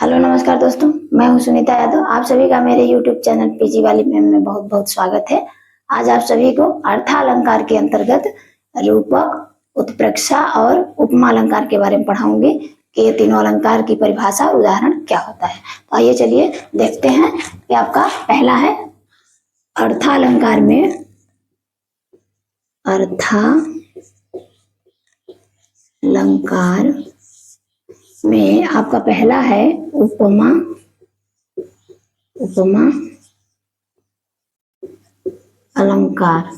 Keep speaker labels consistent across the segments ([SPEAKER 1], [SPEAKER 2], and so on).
[SPEAKER 1] Hello नमस्कार दोस्तों, मैं हूं सुनीता यादव। आप सभी का मेरे यूट्यूब चैनल पीजी वाली मैम में बहुत बहुत स्वागत है। आज आप सभी को अर्थालंकार के अंतर्गत रूपक, उत्प्रेक्षा और उपमा अलंकार के बारे में पढ़ाऊंगी कि ये तीनों अलंकार की परिभाषा और उदाहरण क्या होता है। तो आइए चलिए देखते हैं कि आपका पहला है अर्थालंकार में आपका पहला है उपमा। उपमा अलंकार।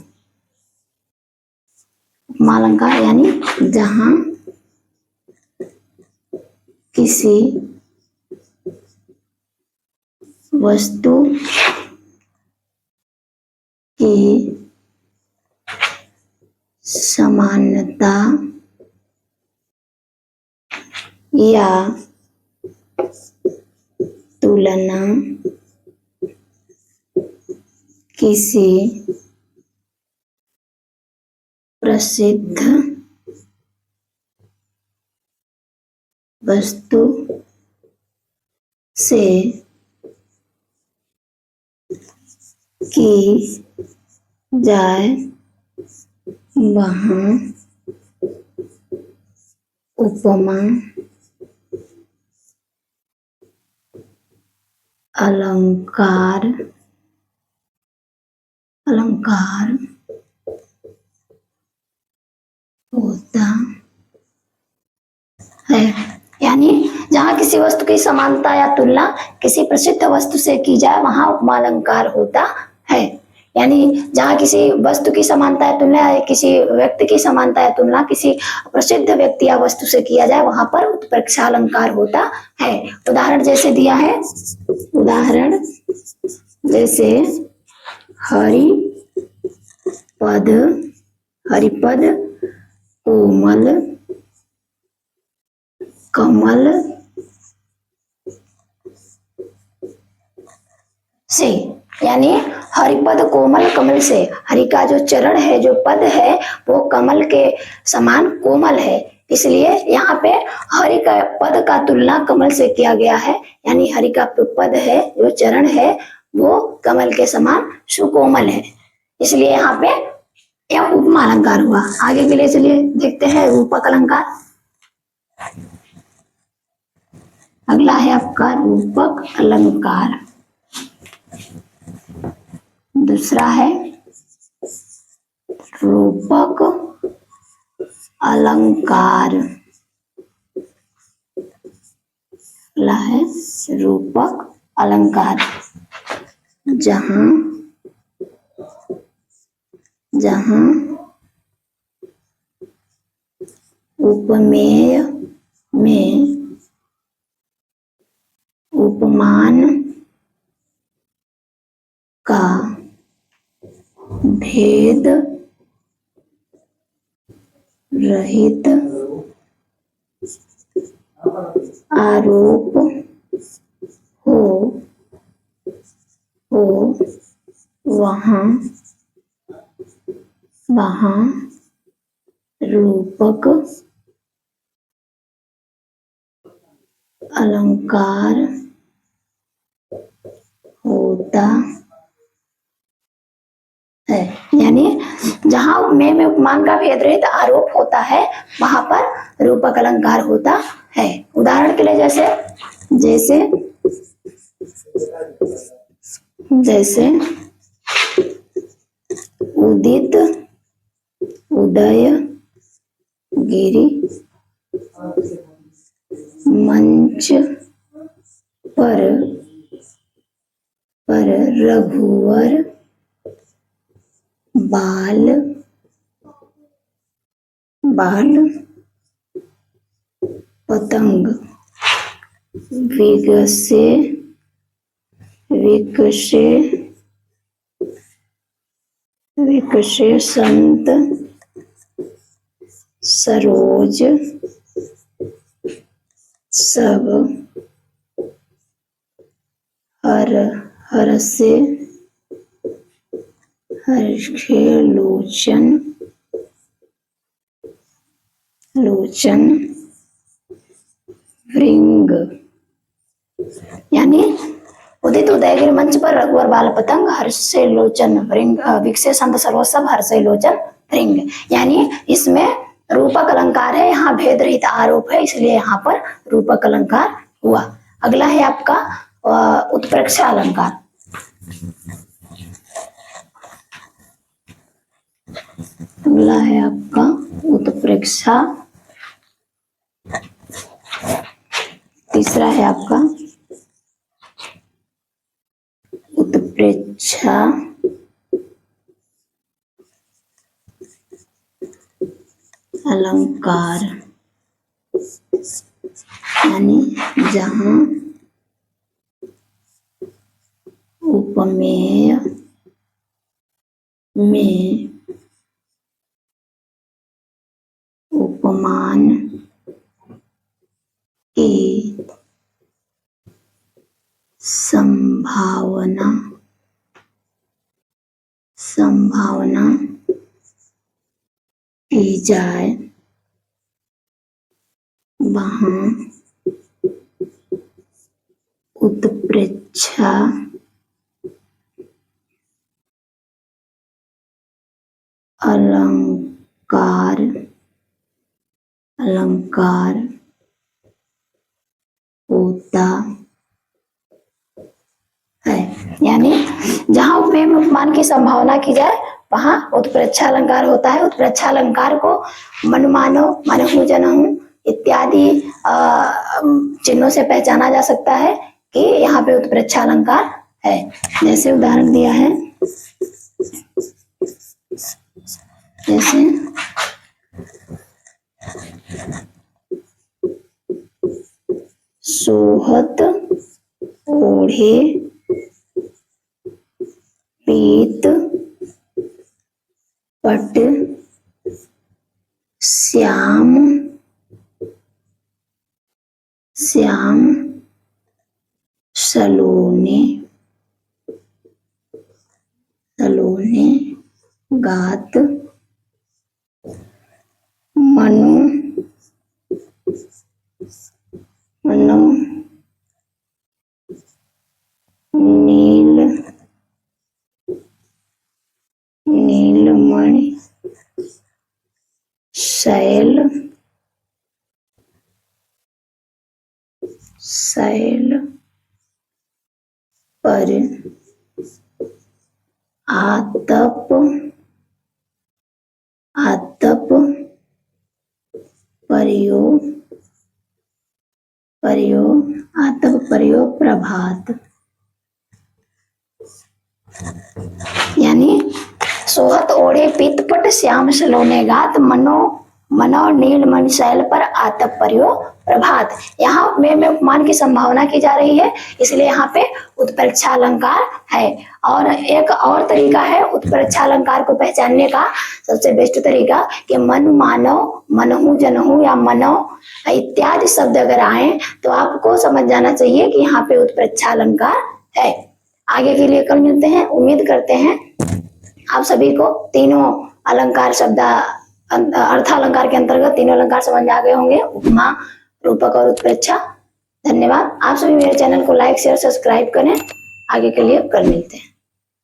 [SPEAKER 1] उपमा अलंकार यानी जहां किसी वस्तु की समानता या तुलना किसी प्रसिद्ध वस्तु से की जाए वहाँ उपमा अलंकार होता है। यानी जहाँ किसी वस्तु की समानता या तुलना किसी प्रसिद्ध वस्तु से की जाए वहाँ उपमा अलंकार होता है। यानी जहाँ किसी वस्तु की समानता या तुलना, किसी व्यक्ति की समानता या तुलना किसी प्रसिद्ध व्यक्ति या वस्तु से किया जाए वहां पर उत्प्रेक्षा अलंकार होता है। उदाहरण जैसे दिया है, उदाहरण जैसे हरिपद कोमल कमल से। यानी हरिपद कोमल कमल से, हरि का जो चरण है, जो पद है वो कमल के समान कोमल है, इसलिए यहाँ पे हरि का पद का तुलना कमल से किया गया है। यानी हरि का पद है, जो चरण है वो कमल के समान सुकोमल है, इसलिए यहाँ पे यह उपमा अलंकार हुआ। आगे के लिए चलिए देखते हैं रूपक अलंकार। अगला है आपका रूपक अलंकार। दूसरा है रूपक अलंकार। अगला है रूपक अलंकार, जहां उपमेय में उपमान का भेद रहित आरोप हो वहाँ रूपक अलंकार होता है। यानी जहां उपमेय में उपमान का भेद रहित आरोप होता है वहां पर रूपक अलंकार होता है। उदाहरण के लिए जैसे उदित, उदय, गिरी, मंच पर रघुवर, बाल पतंग, विकसे संत, सरोज, सब, हर्षे, लोचन, भृंग, यानी उदित उदयगिरि मंच पर रघुवर बाल पतंग हर्षे लोचन भृंग विकसे संत सर्वसभ हर्षे लोचन भृंग। यानी इसमें रूपक अलंकार है, यहाँ भेद रहित आरोप है, इसलिए यहाँ पर रूपक अलंकार हुआ। अगला है आपका उत्प्रेक्षा अलंकार। अगला है आपका उत्प्रेक्षा। तीसरा है आपका उत्प्रेक्षा अलंकार, यानी जहां उपमेय में उपमान की संभावना की जाए वहां उत्प्रेक्षा अलंकार होता है। यानी जहां उपमेय में उपमान की संभावना की जाए वहां उत्प्रेक्षा अलंकार होता है। उत्प्रेक्षा अलंकार को मनुमानो, मनहु, जनहु इत्यादि चिन्हों से पहचाना जा सकता है कि यहाँ पे उत्प्रेक्षा अलंकार है। जैसे उदाहरण दिया है, जैसे सोहत ओढ़े पीत पट श्याम सलोने गात मनु नीलमणि शैल पर आतप परियो प्रभात। यानी सोहत ओढ़े पीतपट श्याम सलोने गात मनो नीलमणि शैल पर आतप परियो प्रभात। यहाँ में उपमान की संभावना की जा रही है, इसलिए यहाँ पे उत्प्रेक्षा अलंकार है। और एक और तरीका है उत्प्रेक्षा अलंकार को पहचानने का, सबसे बेस्ट तरीका कि मन, मानव, मनहु, जनहु या मनो इत्यादि शब्द अगर आए तो आपको समझ जाना चाहिए कि यहाँ पे उत्प्रेक्षा अलंकार है। आगे के लिए कल मिलते हैं। उम्मीद करते हैं आप सभी को तीनों अलंकार शब्द अर्थ अलंकार के अंतर्गत तीनों अलंकार समझ आ गए होंगे, उपमा, रूपक और उत्प्रेक्षा। धन्यवाद। आप सभी मेरे चैनल को लाइक, शेयर, सब्सक्राइब करें। आगे के लिए कल मिलते हैं।